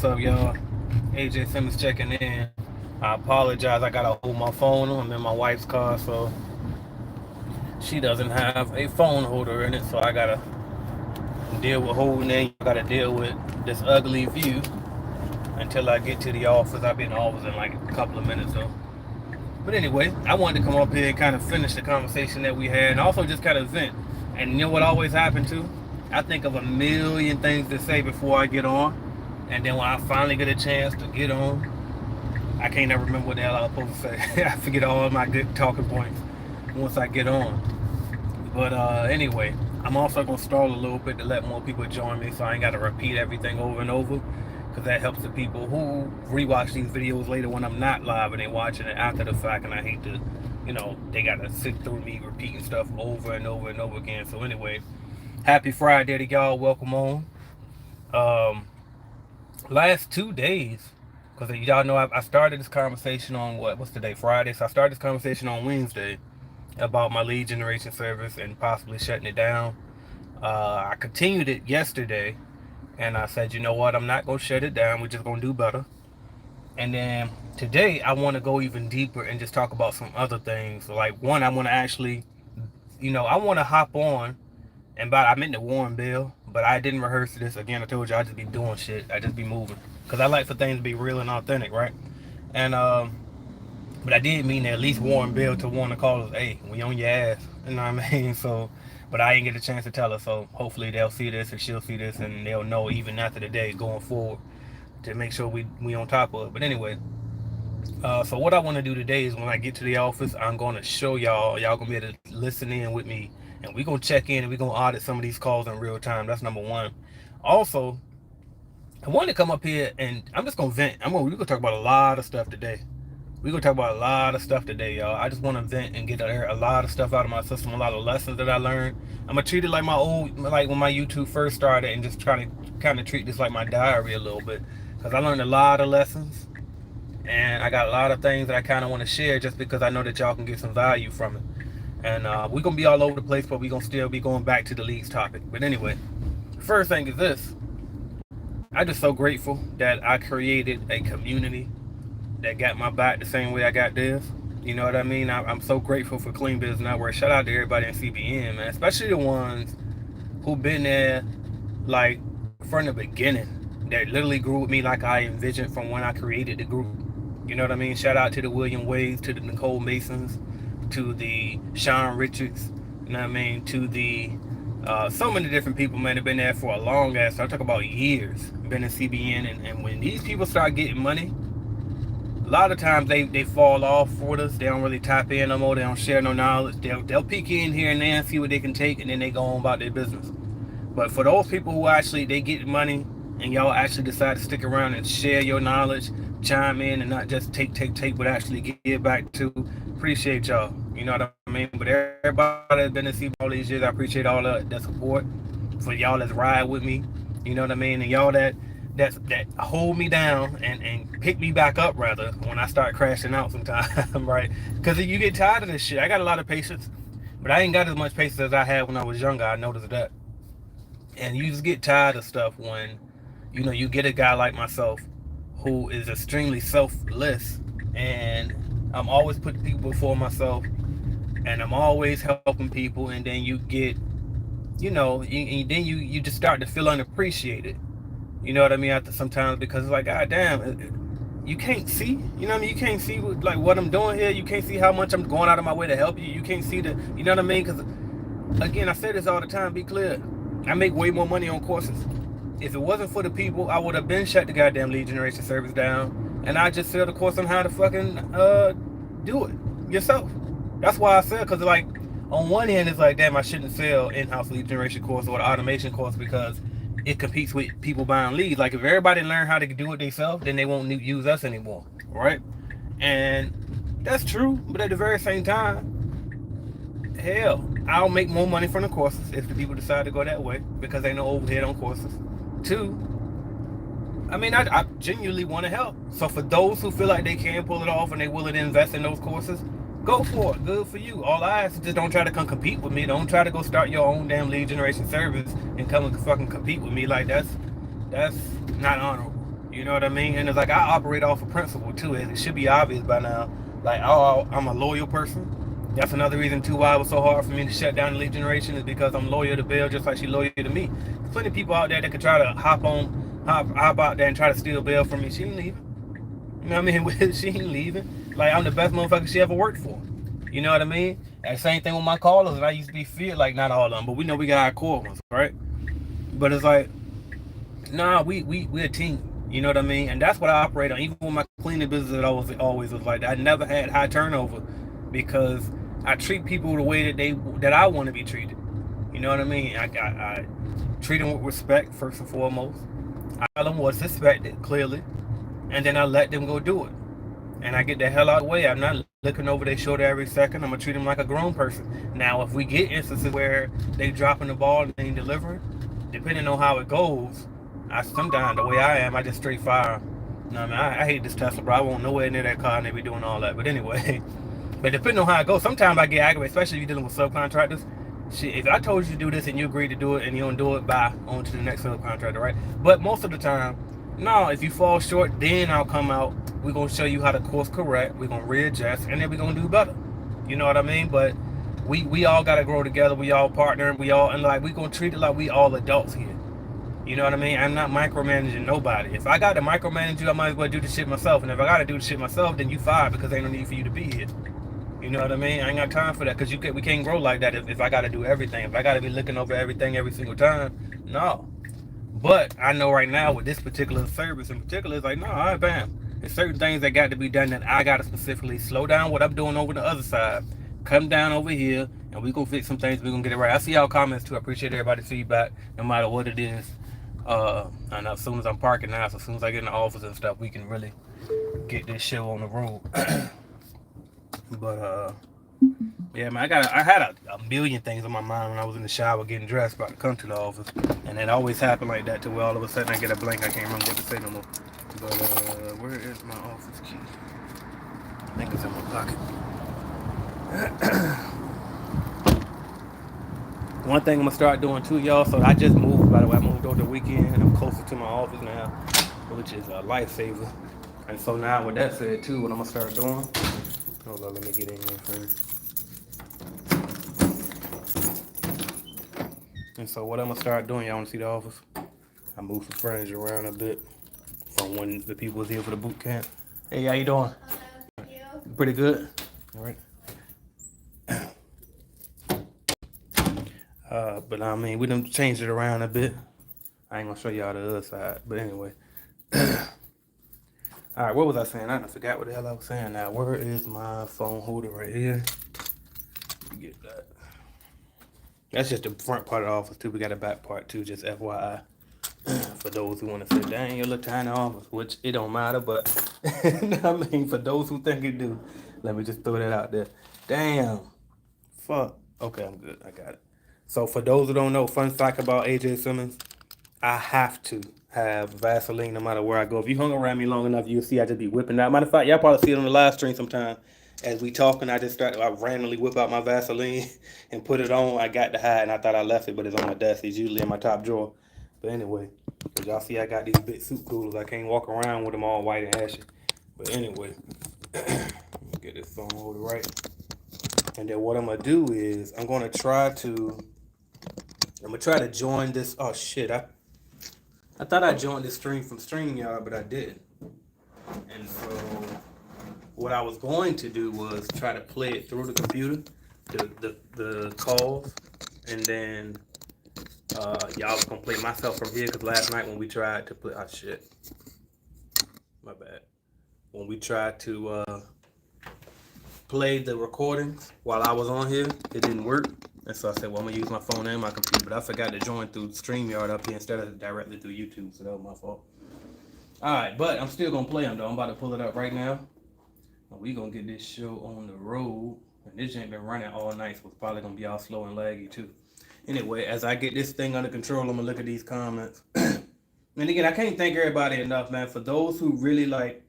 up, y'all? AJ Simmons checking in. I apologize. I gotta hold my phone. I'm in my wife's car, so she doesn't have a phone holder in it. So I gotta deal with holding it. I gotta deal with this ugly view until I get to the office. I'll be in the office in like a couple of minutes, though. But anyway, I wanted to come up here and kind of finish the conversation that we had, and also just kind of vent. And you know what always happens too? I think of a million things to say before I get on, and then when I finally get a chance to get on, I can't ever remember what the hell I was supposed to say. I forget all my good talking points once I get on. But anyway, I'm also gonna stall a little bit to let more people join me, so I ain't gotta repeat everything over and over, because that helps the people who rewatch these videos later when I'm not live and they watching it after the fact. And I hate to, they gotta sit through me repeating stuff over and over and over again. So anyway, happy Friday to y'all. Welcome on. Um, Last 2 days, because y'all know I started this conversation on what's today, Friday. So I started this conversation on Wednesday about my lead generation service and possibly shutting it down. I continued it yesterday, and I said, you know what, I'm not gonna shut it down. We're just gonna do better. And then today I want to go even deeper and just talk about some other things. Like, one, I want to actually, I want to hop on. And I meant to warn Bill, but I didn't rehearse this. Again, I told you I just be doing shit. I just be moving, because I like for things to be real and authentic, right? And but I did mean to at least warn Bill to warn the callers, hey, we on your ass. You know what I mean? So, but I didn't get a chance to tell her. So hopefully they'll see this and she'll see this, and they'll know even after the day going forward to make sure we on top of it. But anyway, so what I want to do today is when I get to the office, I'm going to show y'all. Y'all going to be able to listen in with me. And we're going to check in and we're going to audit some of these calls in real time. That's number one. Also, I wanted to come up here and I'm just going to vent. We're going to talk about a lot of stuff today. We're going to talk about a lot of stuff today, y'all. I just want to vent and get a lot of stuff out of my system, a lot of lessons that I learned. I'm going to treat it like like when my YouTube first started, and just try to kind of treat this like my diary a little bit. Because I learned a lot of lessons. And I got a lot of things that I kind of want to share, just because I know that y'all can get some value from it. And we're going to be all over the place, but we're going to still be going back to the league's topic. But anyway, first thing is this. I'm just so grateful that I created a community that got my back the same way I got theirs. You know what I mean? I'm so grateful for Clean Biz Network. Shout out to everybody in CBN, man. Especially the ones who've been there, like, from the beginning. That literally grew with me like I envisioned from when I created the group. You know what I mean? Shout out to the William Waves, to the Nicole Masons, to the Sean Richards, you know what I mean, to the so many different people, man, have been there for a long ass, I talk about years, been in CBN, and when these people start getting money, a lot of times they fall off for us. They don't really tap in no more. They don't share no knowledge. They'll peek in here and there and see what they can take, and then they go on about their business. But for those people who actually, they get money, and y'all actually decide to stick around and share your knowledge, chime in, and not just take, but actually give back to, appreciate y'all. You know what I mean? But everybody that's been to see all these years, I appreciate all the support. For y'all that's ride with me, you know what I mean? And y'all that hold me down and pick me back up, rather, when I start crashing out sometimes, right? Because you get tired of this shit. I got a lot of patience, but I ain't got as much patience as I had when I was younger. I noticed that. And you just get tired of stuff when, you get a guy like myself who is extremely selfless, and I'm always putting people before myself, and I'm always helping people, and then you get, then you just start to feel unappreciated. You know what I mean? After sometimes, because it's like, God damn, you can't see, you know what I mean? You can't see what I'm doing here. You can't see how much I'm going out of my way to help you. You can't see you know what I mean? Because, again, I say this all the time, be clear. I make way more money on courses. If it wasn't for the people, I would have been shut the goddamn lead generation service down, and I just sell the course on how to fucking do it yourself. That's why I sell, because like, on one end, it's like, damn, I shouldn't sell in-house lead generation course or the automation course, because it competes with people buying leads. Like, if everybody learn how to do it themselves, then they won't use us anymore, right? And that's true, but at the very same time, hell, I'll make more money from the courses if the people decide to go that way, because they know overhead on courses. Two, I mean, I genuinely want to help. So for those who feel like they can pull it off and they're willing to invest in those courses, go for it. Good for you. All I ask is just don't try to come compete with me. Don't try to go start your own damn lead generation service and come and fucking compete with me. Like, that's not honorable. You know what I mean? And it's like I operate off of principle too. It should be obvious by now. Like I'm a loyal person. That's another reason too why it was so hard for me to shut down the lead generation is because I'm loyal to Bill just like she loyal to me. There's plenty of people out there that could try to hop out there and try to steal Bill from me. She ain't leaving. You know what I mean? She ain't leaving. Like I'm the best motherfucker she ever worked for. You know what I mean? That same thing with my callers. And I used to be feared like not all of them, but we know we got our core ones, right? But it's like, nah, we a team. You know what I mean? And that's what I operate on. Even with my cleaning business, it always was like that. I never had high turnover because I treat people the way that I want to be treated. You know what I mean? I treat them with respect first and foremost. I tell them what's expected clearly, and then I let them go do it. And I get the hell out of the way. I'm not looking over their shoulder every second. I'm gonna treat them like a grown person. Now, if we get instances where they dropping the ball and they ain't delivering, depending on how it goes, I sometimes the way I am, I just straight fire. You know what I mean? I hate this Tesla, bro. I won't nowhere near that car and they be doing all that. But anyway, but depending on how it goes, sometimes I get aggravated, especially if you're dealing with subcontractors. Shit, if I told you to do this and you agree to do it and you don't do it, bye, on to the next subcontractor, right? But most of the time, no, if you fall short, then I'll come out. We're gonna show you how to course correct. We're gonna readjust, and then we're gonna do better. You know what I mean? But we all gotta grow together. We all partner. We all and like we gonna treat it like we all adults here. You know what I mean? I'm not micromanaging nobody. If I got to micromanage you, I might as well do the shit myself. And if I got to do the shit myself, then you fired because ain't no need for you to be here. You know what I mean? I ain't got time for that because we can't grow like that if I got to do everything. If I got to be looking over everything every single time, no. But I know right now with this particular service in particular, it's like, no, all right, bam. There's certain things that got to be done that I got to specifically slow down what I'm doing over the other side, come down over here, and we gonna fix some things. We gonna get it right. I see y'all comments too. I appreciate everybody's feedback, no matter what it is. And as soon as I'm parking now, so as soon as I get in the office and stuff, we can really get this show on the road. But yeah, man, I had a million things on my mind when I was in the shower getting dressed, about to come to the office, and it always happened like that to where all of a sudden I get a blank. I can't remember what to say no more. But where is my office key? I think it's in my pocket. One thing I'm gonna start doing too, y'all. So I just moved, by the way. I moved over the weekend, and I'm closer to my office now, which is a lifesaver. And so now, with that said, too, what I'm gonna start doing. Hold on, let me get in here first. And so what I'm gonna start doing, y'all wanna see the office? I moved some furniture around a bit from when the people was here for the boot camp. Hey, how you doing? Pretty good. All right. But I mean, we done changed it around a bit. I ain't gonna show y'all the other side, but anyway. All right, what was I saying? I forgot what the hell I was saying now. Where is my phone holder right here? Let me get that. That's just the front part of the office too. We got a back part too, just FYI. For those who want to say, dang, your little tiny office, which it don't matter, but I mean, for those who think it do, let me just throw that out there. Damn. Fuck. Okay, I'm good. I got it. So for those who don't know, fun fact about AJ Simmons, I have to have Vaseline no matter where I go. If you hung around me long enough, you'll see I just be whipping out. Matter of fact, y'all probably see it on the live stream sometime. As we talking, I randomly whip out my Vaseline and put it on. I got to hide, and I thought I left it, but it's on my desk. It's usually in my top drawer. But anyway, as y'all see, I got these big soup coolers. I can't walk around with them all white and ashy. But anyway, get this phone holder right. And then what I'm gonna do is I'm gonna try to join this. Oh shit! I thought I joined this stream from StreamYard, but I didn't. And so what I was going to do was try to play it through the computer, the calls, and then y'all was gonna play myself from here because last night when we tried to play, oh shit, my bad. When we tried to play the recordings while I was on here, it didn't work. And so I said, well, I'm gonna use my phone and my computer, but I forgot to join through StreamYard up here instead of directly through YouTube, so that was my fault. All right, but I'm still gonna play them though. I'm about to pull it up right now. And we gonna get this show on the road. And this ain't been running all night, so it's probably gonna be all slow and laggy too. Anyway, as I get this thing under control, I'm gonna look at these comments. And again, I can't thank everybody enough, man. For those who really like,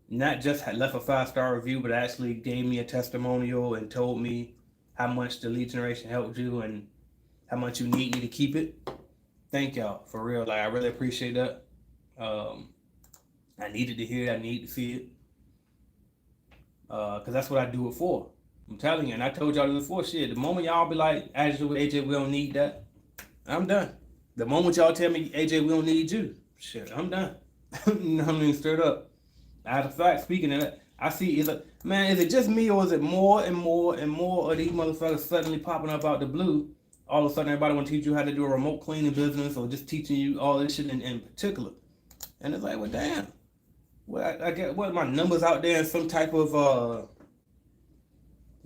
not just had left a 5-star review, but actually gave me a testimonial and told me how much the lead generation helped you and how much you need me to keep it. Thank y'all, for real. Like, I really appreciate that. I needed to hear it. I need to see it. Because that's what I do it for. I'm telling you, and I told y'all this before. Shit, the moment y'all be like, AJ, we don't need that. I'm done. The moment y'all tell me, AJ, we don't need you. Shit, I'm done. I'm being stirred up. Out of fact, speaking of that, I see is it just me or is it more and more and more of these motherfuckers suddenly popping up out the blue? All of a sudden, everybody want to teach you how to do a remote cleaning business or just teaching you all this shit in particular. And it's like, well, damn. Well, I get what my numbers out there in some type of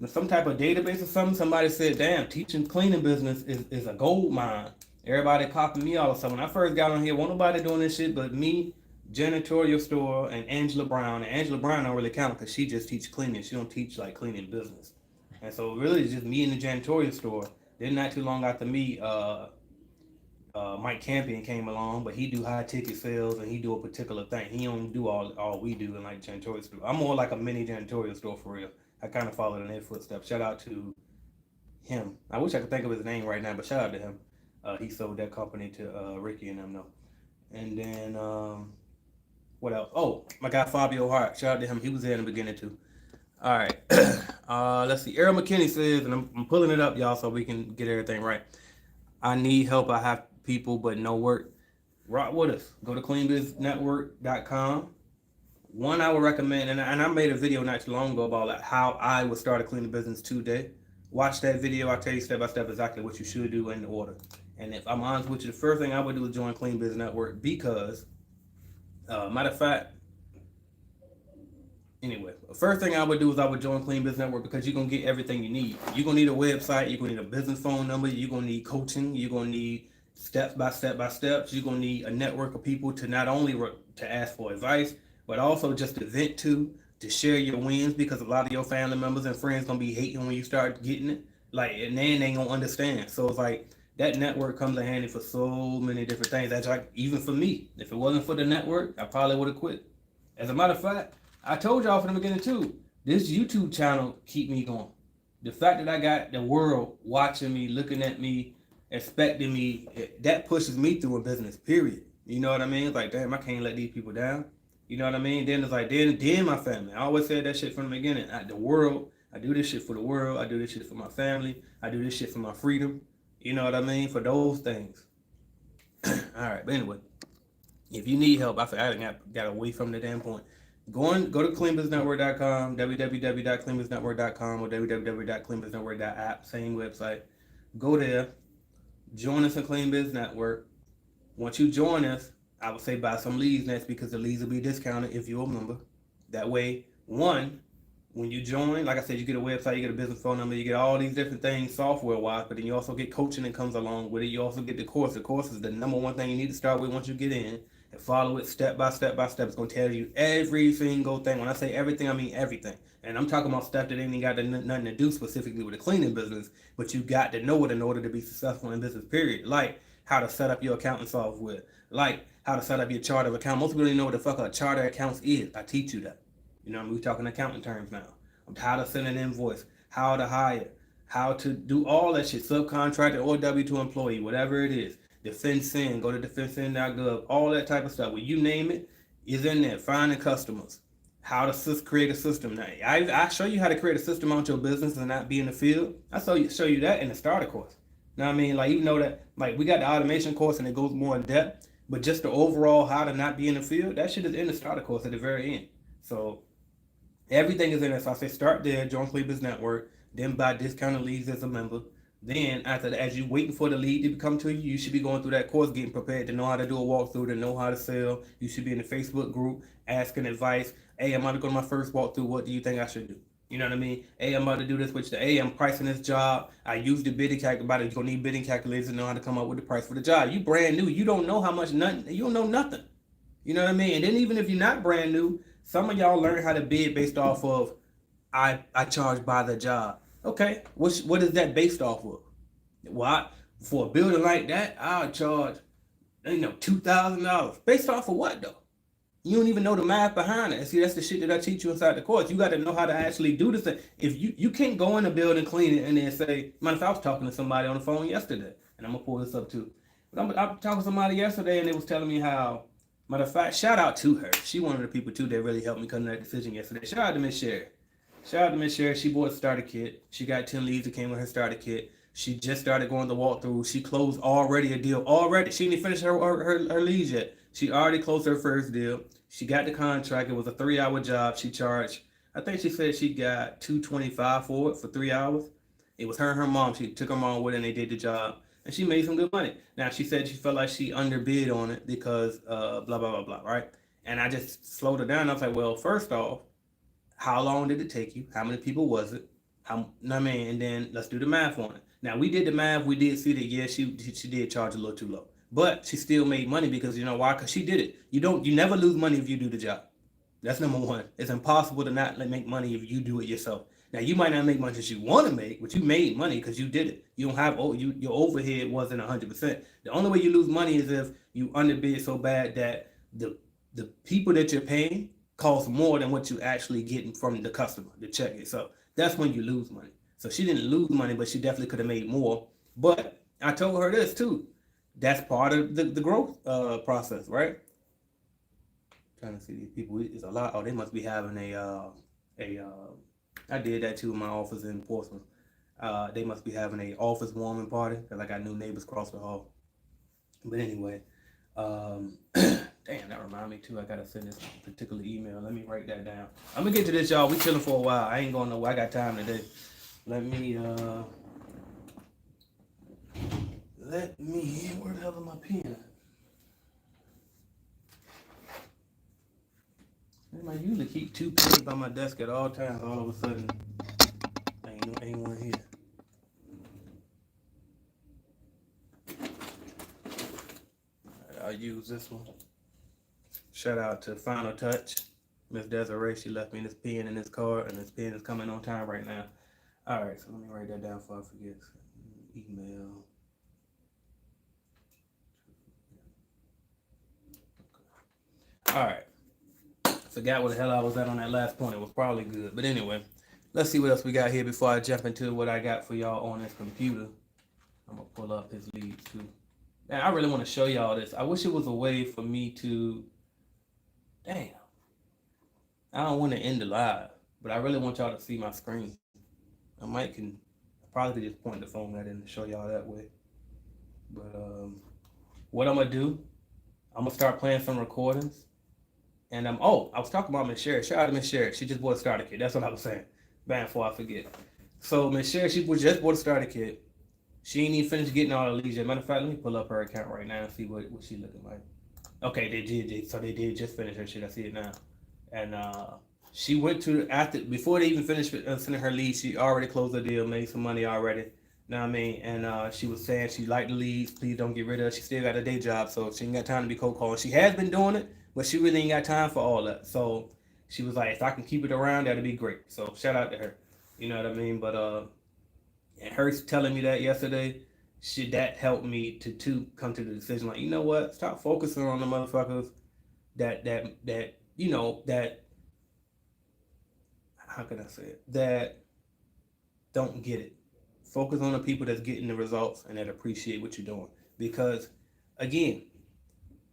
database or something. Somebody said, damn, teaching cleaning business is a gold mine. Everybody copying me all of a sudden. When I first got on here, wasn't nobody doing this shit but me, janitorial store, and Angela Brown. And Angela Brown don't really count because she just teach cleaning. She don't teach like cleaning business. And so really it's just me in the janitorial store. Then not too long after me, Mike Campion came along, but he do high ticket sales and he do a particular thing. He don't do all we do in like janitorial store. I'm more like a mini janitorial store for real. I kind of followed in their footsteps. Shout out to him. I wish I could think of his name right now, but shout out to him. He sold that company to Ricky and them though. And then what else? Oh, my guy Fabio Hart. Shout out to him. He was there in the beginning too. All right. Let's see. Errol McKinney says, and I'm pulling it up, y'all, so we can get everything right. I need help. I have people, but no work. Rock with us. Go to cleanbiznetwork.com. One I would recommend, and I made a video not too long ago about like how I would start a cleaning business today. Watch that video. I'll tell you step by step exactly what you should do in the order. And if I'm honest with you, the first thing I would do is join Clean Biz Network because, matter of fact, anyway, the first thing I would do is I would join Clean Biz Network because you're going to get everything you need. You're going to need a website. You're going to need a business phone number. You're going to need coaching. You're going to need step by steps. You're going to need a network of people to not only to ask for advice, but also just to vent to share your wins because a lot of your family members and friends going to be hating when you start getting it. Like, and then they ain't going to understand. So it's like, that network comes in handy for so many different things. That's like, even for me, if it wasn't for the network, I probably would have quit. As a matter of fact, I told y'all from the beginning too, this YouTube channel keep me going. The fact that I got the world watching me, looking at me, expecting me, that pushes me through a business, period. You know what I mean? It's like, damn, I can't let these people down. You know what I mean? Then it's like, then my family. I always said that shit from the beginning. The world, I do this shit for the world. I do this shit for my family. I do this shit for my freedom. You know what I mean? For those things. All right, but anyway, if you need help, I got away from the damn point. Go to cleanbiznetwork.com, www.cleanbiznetwork.com, or www.cleanbiznetwork.app, same website. Go there, join us in Clean Biz Network. Once you join us, I would say buy some leads next because the leads will be discounted if you're a member. That way, one, when you join, like I said, you get a website, you get a business phone number, you get all these different things software-wise, but then you also get coaching that comes along with it. You also get the course. The course is the number one thing you need to start with once you get in and follow it step by step by step. It's going to tell you every single thing. When I say everything, I mean everything. And I'm talking about stuff that ain't got nothing to do specifically with the cleaning business, but you got to know it in order to be successful in business, period. Like how to set up your accounting software, like how to set up your chart of account. Most people don't even know what the fuck a chart of accounts is. I teach you that. You know, we're talking accounting terms now. How to send an invoice, how to hire, how to do all that shit, subcontractor or W-2 employee, whatever it is. DefenseIn, go to defensein.gov, all that type of stuff. When you name it, is in there. Finding customers, how to create a system. Now, I show you how to create a system on your business and not be in the field. I show you that in the starter course. Now, I mean, like, even though that, like, we got the automation course and it goes more in depth, but just the overall how to not be in the field, that shit is in the starter course at the very end. So everything is in there. So I say start there, join Clean Biz Network, then buy discounted leads as a member. Then after that, as you waiting for the lead to come to you, you should be going through that course, getting prepared to know how to do a walkthrough, to know how to sell. You should be in the Facebook group, asking advice. Hey, I'm about to go to my first walkthrough. What do you think I should do? You know what I mean? Hey, I'm about to do this, which hey, I'm pricing this job. I use the bidding calculator. You're going to need bidding calculators to know how to come up with the price for the job. You brand new. You don't know how much nothing. You don't know nothing. You know what I mean? And then even if you're not brand new, some of y'all learn how to bid based off of I charge by the job. Okay, what is that based off of? Well, for a building like that, I'll charge, $2,000. Based off of what though? You don't even know the math behind it. And see, that's the shit that I teach you inside the course. You got to know how to actually do this thing. If you can't go in a building, clean it, and then say, man, if I was talking to somebody on the phone yesterday, and I'm gonna pull this up too. But I'm talking to somebody yesterday, and they was telling me how Matter of fact, shout out to her. She one of the people too that really helped me come to that decision yesterday. Shout out to Miss Sherry. Shout out to Miss Sherry. She bought a starter kit. She got 10 leads that came with her starter kit. She just started going the walkthrough. She closed already a deal. Already. She didn't finish her leads yet. She already closed her first deal. She got the contract. It was a 3-hour job. She charged, I think she said she got $225 for it for 3 hours. It was her and her mom. She took her mom with her and they did the job. And she made some good money. Now she said she felt like she underbid on it because blah blah blah blah, right? And I just slowed her down. I was like, well, first off, how long did it take you? How many people was it? How I mean, and then let's do the math on it. Now we did the math. We did see that yeah, she did charge a little too low, but she still made money because you know why? Because she did it. You never lose money if you do the job. That's number one. It's impossible to not make money if you do it yourself. Now you might not make much as you want to make, but you made money because you did it. You don't have your overhead wasn't 100%. The only way you lose money is if you underbid so bad that the people that you're paying cost more than what you actually getting from the customer, the check itself. That's when you lose money. So she didn't lose money, but she definitely could have made more. But I told her this too. That's part of the growth process, right? Trying to see these people. It's a lot. Oh, they must be having I did that too in my office in Portsmouth. They must be having a office warming party because I got new neighbors across the hall. But anyway, damn, that remind me too. I gotta send this particular email. Let me write that down. I'm gonna get to this, y'all. We chilling for a while. I ain't going nowhere. I got time today. Let me. Where the hell is my pen? I usually keep 2 pens by my desk at all times. All of a sudden, ain't one here. I'll use this one. Shout out to Final Touch, Miss Desiree. She left me this pen and this card, and this pen is coming on time right now. All right, so let me write that down before I forget. Email. Okay. All right. Forgot what the hell I was at on that last point. It was probably good. But anyway, let's see what else we got here before I jump into what I got for y'all on this computer. I'm going to pull up his leads too. Man, I really want to show y'all this. I wish it was a way for me to... Damn. I don't want to end the live, but I really want y'all to see my screen. I probably could just point the phone at it and show y'all that way. But what I'm going to do, I'm going to start playing some recordings. And I was talking about Miss Sherry. Shout out to Miss Sherry. She just bought a starter kit. That's what I was saying. Bam, before I forget. So Miss Sherry, she just bought a starter kit. She ain't even finished getting all the leads yet. Matter of fact, let me pull up her account right now and see what she looking like. Okay, they did just finish her shit. I see it now. And she went to before they even finished sending her leads. She already closed the deal, made some money already. Know what I mean? And she was saying she liked the leads. Please don't get rid of her. She still got a day job, so she ain't got time to be cold calling. She has been doing it, but she really ain't got time for all that. So she was like, if I can keep it around, that'd be great. So shout out to her. You know what I mean? But and her telling me that yesterday, that helped me to come to the decision. Like, you know what? Stop focusing on the motherfuckers that how can I say it? That don't get it. Focus on the people that's getting the results and that appreciate what you're doing. Because again,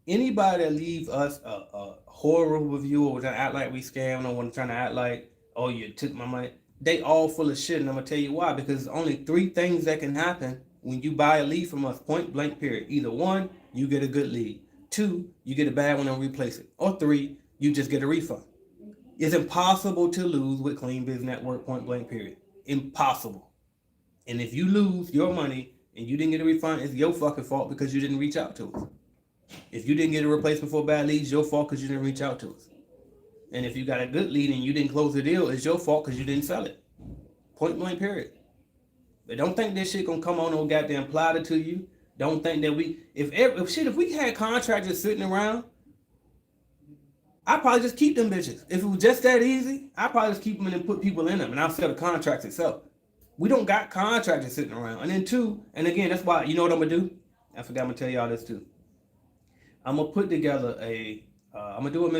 anybody that leave us a horrible review or trying to act like we scammed or trying to act like, oh, you took my money, they all full of shit. And I'm gonna tell you why. Because there's only 3 things that can happen when you buy a lead from us, point blank period. Either 1, you get a good lead. 2, you get a bad one and replace it. Or 3, you just get a refund. It's impossible to lose with Clean Biz Network, point blank period. Impossible. And if you lose your money and you didn't get a refund, it's your fucking fault because you didn't reach out to us. If you didn't get a replacement for bad leads, your fault because you didn't reach out to us. And if you got a good lead and you didn't close the deal, it's your fault because you didn't sell it. Point blank period. But don't think this shit gonna come on no goddamn platter to you. Don't think that if we had contractors sitting around, I'd probably just keep them bitches. If it was just that easy, I'd probably just keep them and put people in them and I'll sell the contracts itself. We don't got contractors sitting around. And then 2, and again, that's why, you know what I'm gonna do? I forgot I'm gonna tell y'all this too. I'm gonna put together I'm gonna do what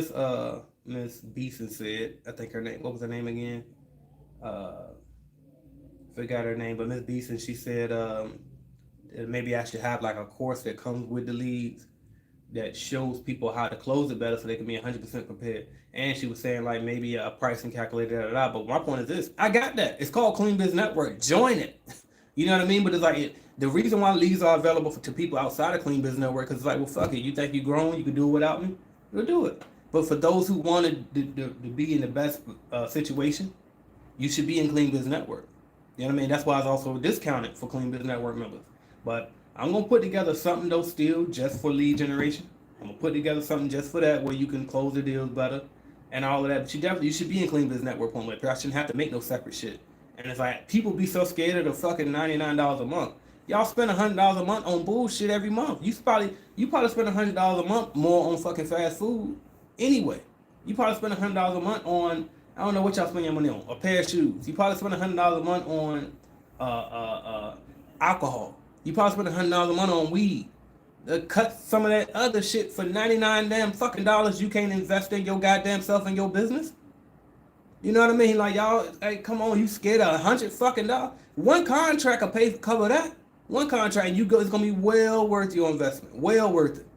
Miss Beeson said. I think her name, what was her name again? Forgot her name, but Miss Beeson, she said maybe I should have like a course that comes with the leads that shows people how to close it better so they can be 100% prepared. And she was saying like maybe a pricing calculator, but my point is this: I got that. It's called Clean Biz Network. Join it. You know what I mean? But it's like the reason why leads are available to people outside of Clean Biz Network because it's like, well, fuck it. You think you grown? You can do it without me? We'll do it. But for those who wanted to be in the best situation, you should be in Clean Biz Network. You know what I mean? That's why it's also discounted for Clean Biz Network members. But I'm gonna put together something though still just for lead generation. I'm gonna put together something just for that where you can close the deals better and all of that. But you should be in Clean Biz Network one way. I shouldn't have to make no separate shit. And it's like people be so scared of the fucking $99 a month. Y'all spend $100 a month on bullshit every month. You probably spend $100 a month more on fucking fast food anyway. You probably spend $100 a month on I don't know what y'all spend your money on. A pair of shoes. You probably spend $100 a month on alcohol. You probably spend $100 a month on weed. Cut some of that other shit for 99 damn fucking dollars. You can't invest in your goddamn self and your business. You know what I mean? Like y'all, hey, come on, you scared of $100 fucking dollars? One contract will cover that. One contract, and it's gonna be well worth your investment. Well worth it.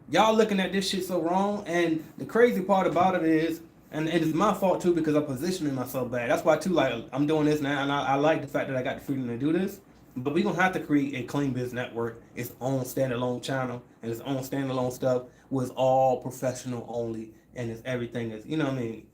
Y'all looking at this shit so wrong, and the crazy part about it is, and it's my fault too because I'm positioning myself bad. That's why too, like I'm doing this now, and I like the fact that I got the freedom to do this. But we're gonna have to create a Clean Biz Network, its own standalone channel and its own standalone stuff, was all professional only, and it's everything is, you know what I mean,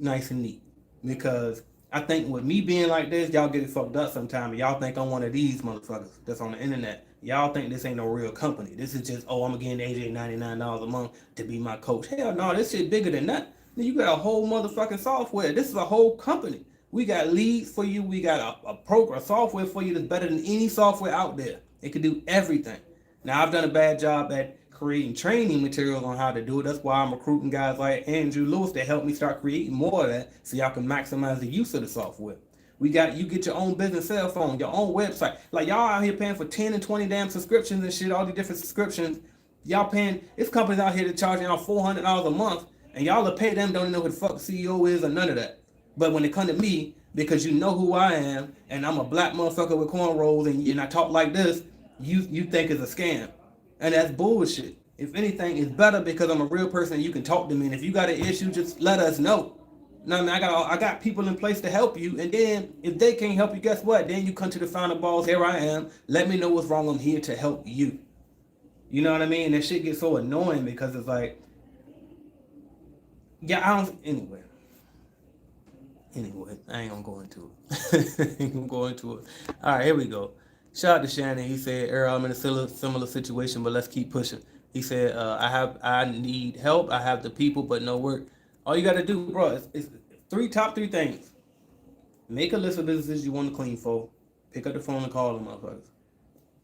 nice and neat. Because I think with me being like this, y'all get it fucked up sometime. Y'all think I'm one of these motherfuckers that's on the internet. Y'all think this ain't no real company. This is just, I'm gonna give AJ $99 a month to be my coach. Hell no, this shit bigger than that. You got a whole motherfucking software. This is a whole company. We got leads for you. We got a program, a software for you that's better than any software out there. It can do everything. Now, I've done a bad job at creating training materials on how to do it. That's why I'm recruiting guys like Andrew Lewis to help me start creating more of that so y'all can maximize the use of the software. You get your own business cell phone, your own website. Like y'all out here paying for 10 and 20 damn subscriptions and shit, all these different subscriptions. Y'all paying, it's companies out here that charging y'all $400 a month, and y'all will pay them, don't even know who the fuck the CEO is or none of that. But when it come to me, because you know who I am, and I'm a black motherfucker with cornrows, and I talk like this, you think it's a scam. And that's bullshit. If anything, it's better because I'm a real person and you can talk to me. And if you got an issue, just let us know. No, I mean, I got people in place to help you. And then if they can't help you, guess what? Then you come to the final balls. Here I am. Let me know what's wrong. I'm here to help you. You know what I mean? And that shit gets so annoying because it's like, yeah, I don't. Anyway, I ain't gonna go into it. All right, here we go. Shout out to Shannon. He said, Earl, I'm in a similar situation, but let's keep pushing. He said, I need help. I have the people, but no work. All you got to do, bro, is top three things. Make a list of businesses you want to clean for. Pick up the phone and call them motherfuckers.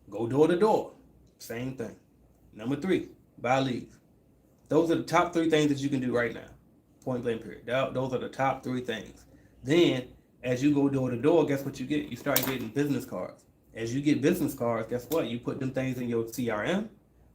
Go door to door. Same thing. Number 3, buy leads. Those are the top 3 things that you can do right now. Point blank period. Those are the top 3 things. Then, as you go door to door, guess what you get? You start getting business cards. As you get business cards, guess what? You put them things in your CRM.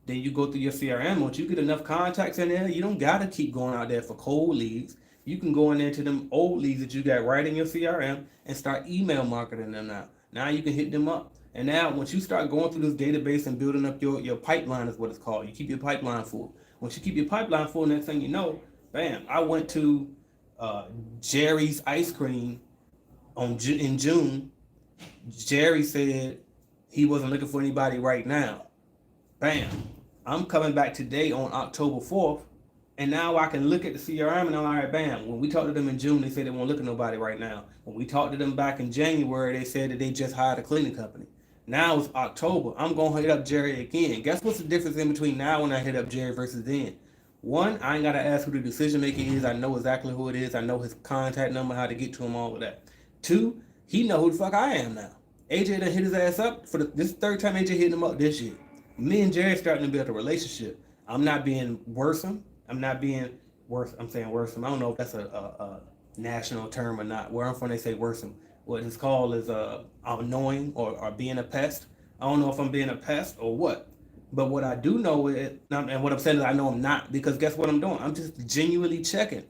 Then you go through your CRM. Once you get enough contacts in there, you don't got to keep going out there for cold leads. You can go in there to them old leads that you got right in your CRM and start email marketing them now. Now you can hit them up. And now once you start going through this database and building up your pipeline is what it's called. You keep your pipeline full. Once you keep your pipeline full, next thing you know, bam, I went to Jerry's Ice Cream in June. Jerry said he wasn't looking for anybody right now. Bam. I'm coming back today on October 4th, and now I can look at the CRM and I'm all right, bam. When we talked to them in June, they said they won't look at nobody right now. When we talked to them back in January, they said that they just hired a cleaning company. Now it's October. I'm going to hit up Jerry again. Guess what's the difference in between now and I hit up Jerry versus then? 1, I ain't got to ask who the decision maker is. I know exactly who it is. I know his contact number, how to get to him, all of that. 2, he know who the fuck I am now. AJ done hit his ass up for this is the 3rd time AJ hitting him up this year. Me and Jerry starting to build a relationship. I'm not being worrisome. I'm saying worrisome. I don't know if that's a national term or not. Where I'm from, they say worrisome. What it's called is annoying or being a pest. I don't know if I'm being a pest or what. But what I do know is, and what I'm saying is I know I'm not, because guess what I'm doing? I'm just genuinely checking.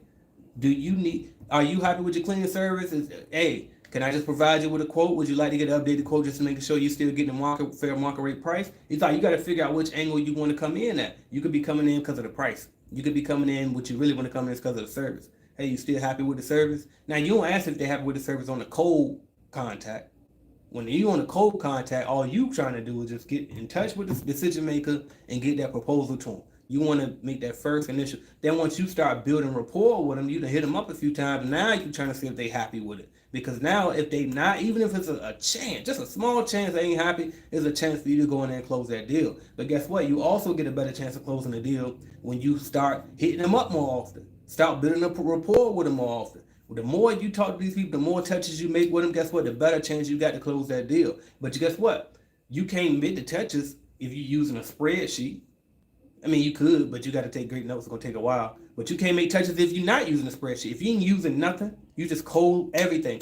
Are you happy with your cleaning service? Hey, Can I just provide you with a quote? Would you like to get an updated quote just to make sure you still getting the fair market rate price? It's like you got to figure out which angle you want to come in at. You could be coming in because of the price. You could be coming in what you really want to come in is because of the service. Hey, you still happy with the service? Now you don't ask if they're happy with the service on the cold contact. When you on a cold contact, all you trying to do is just get in touch with the decision maker and get that proposal to them. You want to make that first initial. Then once you start building rapport with them, you done hit them up a few times. Now you're trying to see if they happy with it. Because now if they not, even if it's a chance, just a small chance they ain't happy, there's a chance for you to go in there and close that deal. But guess what? You also get a better chance of closing the deal when you start hitting them up more often. Start building up a rapport with them more often. The more you talk to these people, the more touches you make with them, guess what? The better chance you got to close that deal. But guess what? You can't make the touches if you're using a spreadsheet. I mean, you could, but you got to take great notes. It's going to take a while. But you can't make touches if you're not using a spreadsheet. If you ain't using nothing, you just code everything.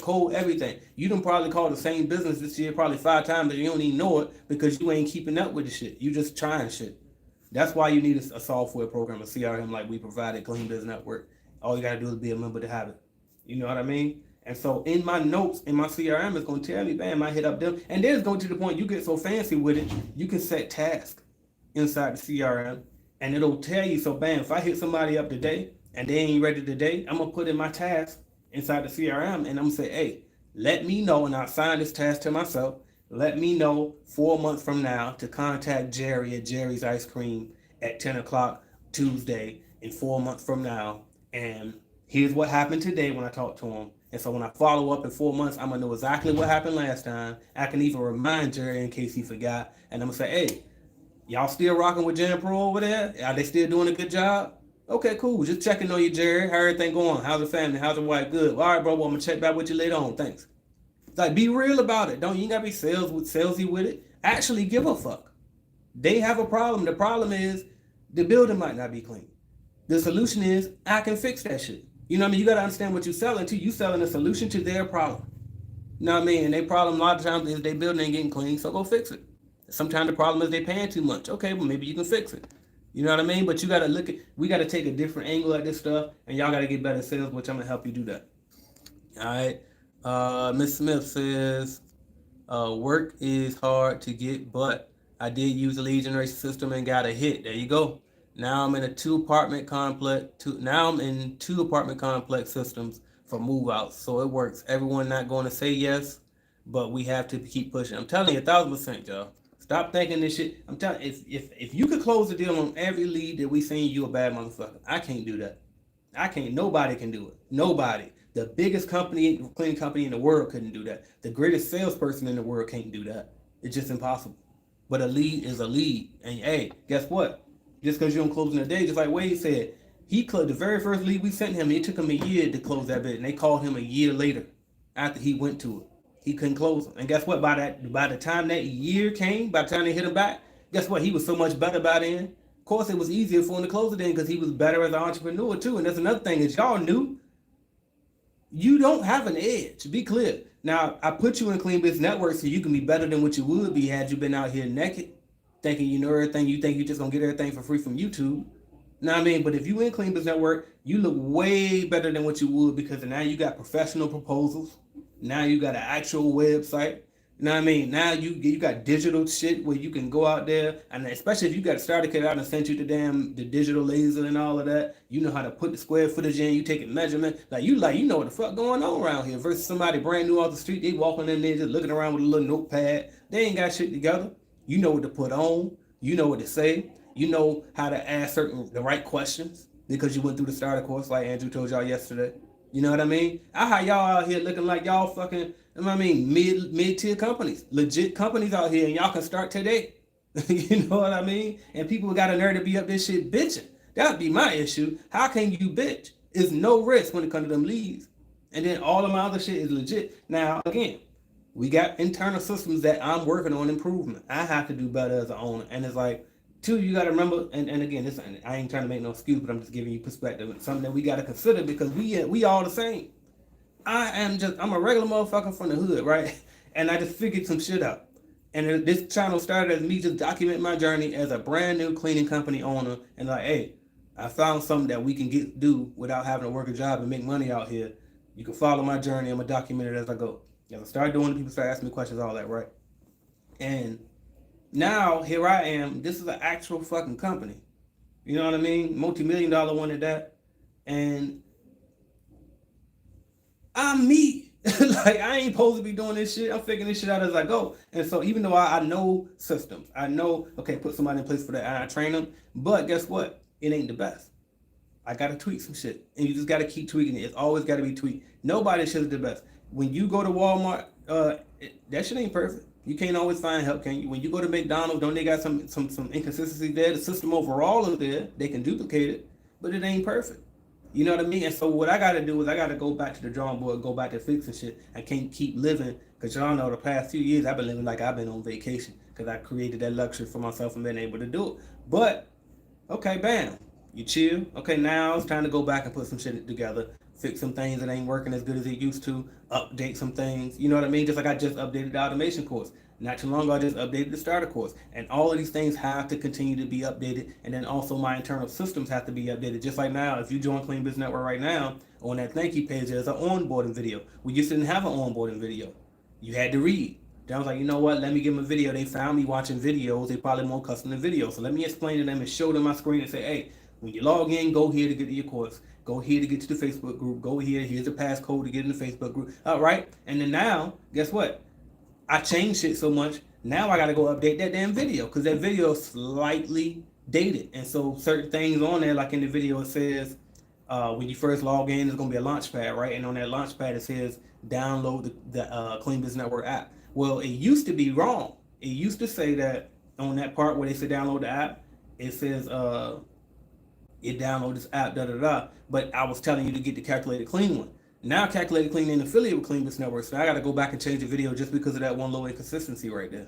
You done probably called the same business this year probably 5 times, but you don't even know it because you ain't keeping up with the shit. You just trying shit. That's why you need a software program, a CRM like we provided, Clean Biz Network. All you got to do is be a member to have it. You know what I mean? And so in my notes, in my CRM, it's going to tell me, bam, I hit up them. And then it's going to the point you get so fancy with it, you can set tasks inside the CRM. And it'll tell you, so bam, if I hit somebody up today and they ain't ready today, I'm going to put in my task inside the CRM and I'm going to say, hey, let me know, and I'll assign this task to myself. Let me know 4 months from now to contact Jerry at Jerry's Ice Cream at 10 o'clock Tuesday in 4 months from now. And here's what happened today when I talked to him. And so when I follow up in 4 months, I'm going to know exactly what happened last time. I can even remind Jerry in case he forgot. And I'm going to say, hey, y'all still rocking with Jan Pro over there? Are they still doing a good job? Okay, cool. Just checking on you, Jerry. How everything going? How's the family? How's the wife? Good. All right, bro. Well, I'm going to check back with you later on. Thanks. Like, be real about it. You ain't got to be salesy with it. Actually give a fuck. They have a problem. The problem is the building might not be clean. The solution is I can fix that shit. You know what I mean? You got to understand what you're selling to. You selling a solution to their problem. You know what I mean? And their problem a lot of times is their building ain't getting clean, so go fix it. Sometimes the problem is they paying too much. Okay, well maybe you can fix it. You know what I mean? But you got to we got to take a different angle at this stuff, and y'all got to get better at sales, which I'm going to help you do that. All right. Miss Smith says, work is hard to get, but I did use a lead generation system and got a hit. There you go. Now I'm in a 2 apartment complex. Now I'm in 2 apartment complex systems for move outs, so it works. Everyone not going to say yes, but we have to keep pushing. I'm telling you, 1,000%, y'all. Stop thinking this shit. I'm telling you, if you could close the deal on every lead that we send you a bad motherfucker. I can't do that. I can't. Nobody can do it. Nobody. The biggest cleaning company in the world couldn't do that. The greatest salesperson in the world can't do that. It's just impossible. But a lead is a lead, and hey, guess what? Just because you don't close in a day, just like Wade said, he closed the very first lead we sent him. It took him a year to close that bid, and they called him a year later after he went to it. He couldn't close them. And guess what? By the time that year came, by the time they hit him back, guess what? He was so much better by then. Of course, it was easier for him to close it then because he was better as an entrepreneur too. And that's another thing is y'all knew you don't have an edge. Be clear. Now, I put you in Clean Biz Network so you can be better than what you would be had you been out here naked, thinking you know everything. You think you just gonna get everything for free from YouTube. Know what I mean? But if you in Clean Biz Network, you look way better than what you would because now you got professional proposals. Now you got an actual website. You know what I mean? Now you got digital shit where you can go out there, and especially if you got a starter kit out and sent you the digital laser and all of that, you know how to put the square footage in, you take a measurement. You know what the fuck going on around here versus somebody brand new off the street, they walking in there just looking around with a little notepad. They ain't got shit together. You know what to put on, you know what to say, you know how to ask the right questions because you went through the starter course like Andrew told y'all yesterday. You know what I mean? I had y'all out here looking like y'all fucking, mid-tier companies, legit companies out here, and y'all can start today. You know what I mean? And people got a nerve to be up this shit bitching. That would be my issue. How can you bitch? It's no risk when it comes to them leads. And then all of my other shit is legit. Now, again, we got internal systems that I'm working on improvement. I have to do better as an owner. And it's like, two, you got to remember, and again, I ain't trying to make no excuse, but I'm just giving you perspective. It's something that we got to consider because we all the same. I'm a regular motherfucker from the hood, right? And I just figured some shit out. And this channel started as me just documenting my journey as a brand new cleaning company owner. And like, hey, I found something that we can do without having to work a job and make money out here. You can follow my journey. I'm going to document it as I go. As I started doing it, people started asking me questions, all that, right? And now here I am. This is an actual fucking company. You know what I mean? Multi-million-dollar one at that. And I'm me. Like I ain't supposed to be doing this shit. I'm figuring this shit out as I go. And so even though I know systems, I know okay, put somebody in place for that, and I train them. But guess what? It ain't the best. I gotta tweak some shit, and you just gotta keep tweaking it. It's always gotta be tweaked. Nobody shit is the best. When you go to Walmart, that shit ain't perfect. You can't always find help, can you? When you go to McDonald's, don't they got some inconsistency there? The system overall is there. They can duplicate it, but it ain't perfect. You know what I mean? And so what I got to do is I got to go back to the drawing board, go back to fixing shit. I can't keep living because y'all know the past few years I've been living like I've been on vacation because I created that luxury for myself and been able to do it. But okay, bam, you chill. Okay, now it's time to go back and put some shit together, fix some things that ain't working as good as it used to, update some things. You know what I mean? Just like I just updated the automation course. Not too long ago, I just updated the starter course. And all of these things have to continue to be updated. And then also my internal systems have to be updated. Just like now, if you join Clean Business Network right now, on that thank you page, there's an onboarding video. We just didn't have an onboarding video. You had to read. Then I was like, you know what? Let me give them a video. They found me watching videos. They probably more custom than videos. So let me explain to them and show them my screen and say, hey, when you log in, go here to get to your course. Go here to get to the Facebook group. Go here. Here's the passcode to get in the Facebook group. All right. And then now, guess what? I changed shit so much. Now I got to go update that damn video because that video is slightly dated. And so certain things on there, like in the video, it says when you first log in, there's going to be a launch pad, right? And on that launch pad, it says download the Clean Business Network app. Well, it used to be wrong. It used to say that on that part where they say download the app, it says it download this app, da da da. But I was telling you to get the Calculated Clean one. Now Calculated Clean ain't affiliated with Clean Business Network, so I got to go back and change the video just because of that one little inconsistency right there.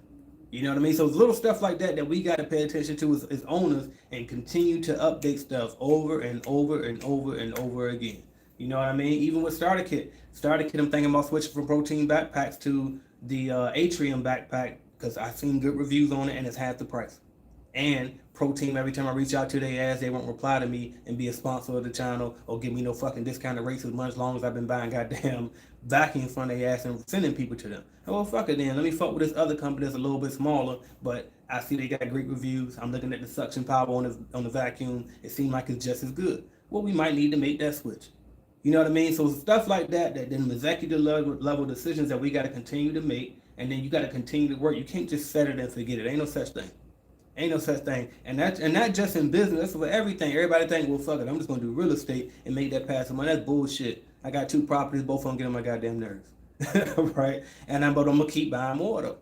You know what I mean? So it's little stuff like that that we got to pay attention to as owners and continue to update stuff over and over and over and over again. You know what I mean? Even with Starter Kit. Starter Kit, I'm thinking about switching from protein backpacks to the Atrium backpack because I've seen good reviews on it and it's half the price. And Protein, every time I reach out to their ass, they won't reply to me and be a sponsor of the channel or give me no fucking discounted rates as much as long as I've been buying goddamn vacuum from their ass and sending people to them. Oh, well, fuck it then. Let me fuck with this other company that's a little bit smaller, but I see they got great reviews. I'm looking at the suction power on the vacuum. It seems like it's just as good. Well, we might need to make that switch. You know what I mean? So stuff like that, that then executive level decisions that we got to continue to make, and then you got to continue to work. You can't just set it and forget it. Ain't no such thing. Ain't no such thing. And not just in business, that's for everything. Everybody think, well, fuck it, I'm just gonna do real estate and make that passive money. That's bullshit. I got 2 properties, both of them get on my goddamn nerves. Right? But I'm gonna keep buying more though.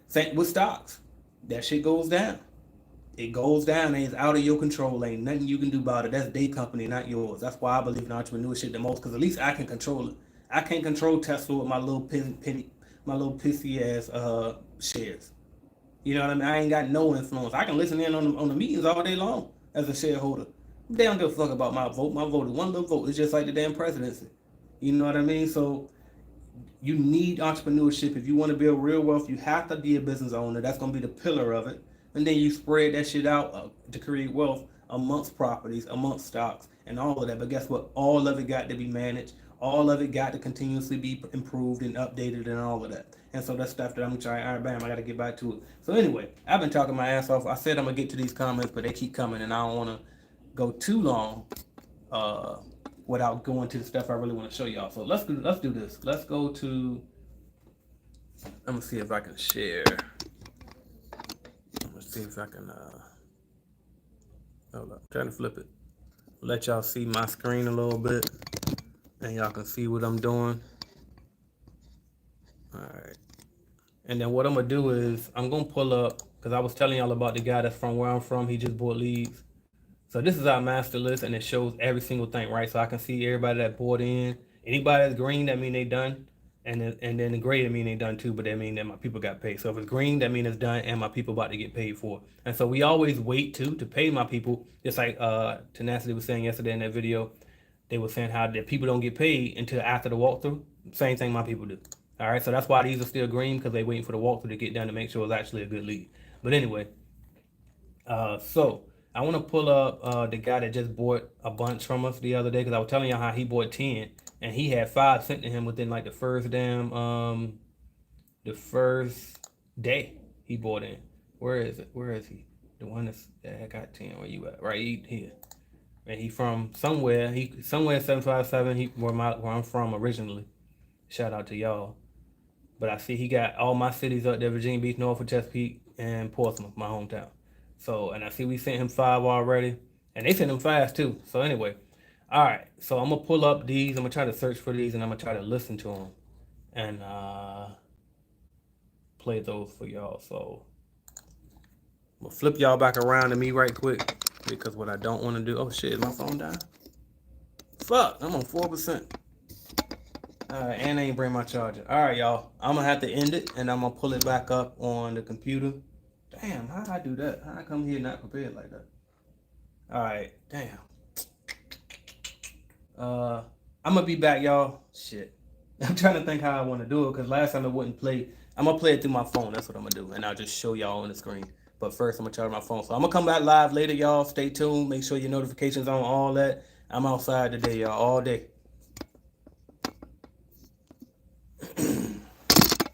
Same with stocks. That shit goes down. It goes down and it's out of your control. Ain't nothing you can do about it. That's their company, not yours. That's why I believe in entrepreneurship the most, because at least I can control it. I can't control Tesla with my little my little pissy ass shares. You know what I mean? I ain't got no influence. I can listen in on the meetings all day long as a shareholder. They don't give a fuck about my vote. My vote is one little vote. It's just like the damn presidency. You know what I mean? So you need entrepreneurship. If you want to build real wealth, you have to be a business owner. That's going to be the pillar of it. And then you spread that shit out to create wealth amongst properties, amongst stocks, and all of that. But guess what? All of it got to be managed. All of it got to continuously be improved and updated and all of that. And so that's stuff that I'm trying. All right, bam, I got to get back to it. So anyway, I've been talking my ass off. I said I'm going to get to these comments, but they keep coming, and I don't want to go too long without going to the stuff I really want to show y'all. So let's do this. Let's go to, I'm going to see if I can share. I'm going to see if I can, hold up, I'm trying to flip it. Let y'all see my screen a little bit, and y'all can see what I'm doing. All right. And then what I'm going to do is I'm going to pull up, because I was telling y'all about the guy that's from where I'm from. He just bought leads. So this is our master list, and it shows every single thing, right? So I can see everybody that bought in. Anybody that's green, that mean they done. And then the gray, that mean they done too, but that mean that my people got paid. So if it's green, that mean it's done and my people about to get paid for. And so we always wait to pay my people. Just like Tenacity was saying yesterday in that video. They were saying how the people don't get paid until after the walkthrough. Same thing my people do. All right, so that's why these are still green, because they waiting for the walkthrough to get done to make sure it's actually a good lead. But anyway, so I want to pull up the guy that just bought a bunch from us the other day, because I was telling y'all how he bought 10. and he had 5 sent to him within like the first the first day he bought in. Where is it? Where is he? The one that got 10. Where you at? Right here. And he from somewhere. He somewhere 757. He where I'm from originally. Shout out to y'all. But I see he got all my cities up there: Virginia Beach, Norfolk, Chesapeake, and Portsmouth, my hometown. So, and I see we sent him 5 already, and they sent him fast too. So anyway, all right. So I'm gonna pull up these. I'm gonna try to search for these, and I'm gonna try to listen to them, and play those for y'all. So I'm gonna flip y'all back around to me right quick, because what I don't want to do. Oh shit, is my phone dying? Fuck, I'm on 4%. All right, and I ain't bring my charger. All right, y'all. I'm gonna have to end it, and I'm gonna pull it back up on the computer. Damn, how I do that? How I come here not prepared like that? All right, damn. I'm gonna be back, y'all. Shit, I'm trying to think how I want to do it, because last time it wouldn't play. I'm gonna play it through my phone. That's what I'm gonna do, and I'll just show y'all on the screen. But first, I'm gonna charge my phone. So I'm gonna come back live later, y'all. Stay tuned. Make sure your notifications on, all that. I'm outside today, y'all, all day.